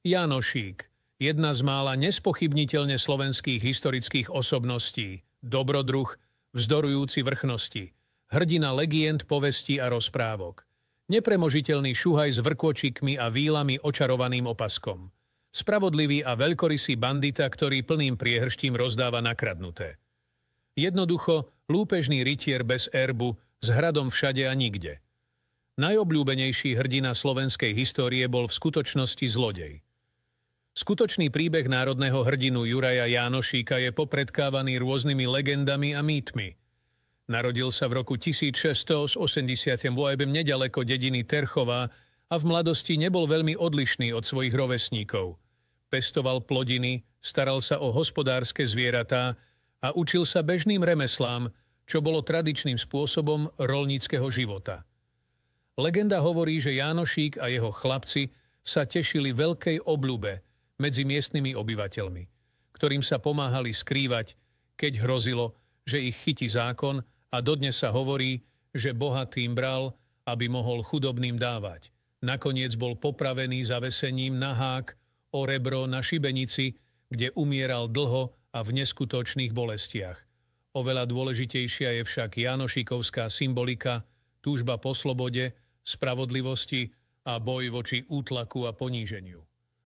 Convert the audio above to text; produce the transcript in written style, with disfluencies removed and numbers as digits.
Jánošík, jedna z mála nespochybniteľne slovenských historických osobností, dobrodruh, vzdorujúci vrchnosti, hrdina legend, povestí a rozprávok, nepremožiteľný šuhaj s vrkvočíkmi a vílami očarovaným opaskom, spravodlivý a veľkorysý bandita, ktorý plným priehrštím rozdáva nakradnuté. Jednoducho, lúpežný rytier bez erbu, s hradom všade a nikde. Najobľúbenejší hrdina slovenskej histórie bol v skutočnosti zlodej. Skutočný príbeh národného hrdinu Juraja Jánošíka je popredkávaný rôznymi legendami a mýtmi. Narodil sa v roku 1688 nedaleko dediny Terchová a v mladosti nebol veľmi odlišný od svojich rovesníkov. Pestoval plodiny, staral sa o hospodárske zvieratá a učil sa bežným remeslám, čo bolo tradičným spôsobom roľníckeho života. Legenda hovorí, že Jánošík a jeho chlapci sa tešili veľkej obľube medzi miestnymi obyvateľmi, ktorým sa pomáhali skrývať, keď hrozilo, že ich chytí zákon, a dodnes sa hovorí, že bohatým bral, aby mohol chudobným dávať. Nakoniec bol popravený zavesením na hák o rebro na šibenici, kde umieral dlho a v neskutočných bolestiach. Oveľa dôležitejšia je však jánošíkovská symbolika, túžba po slobode, spravodlivosti a boj voči útlaku a poníženiu.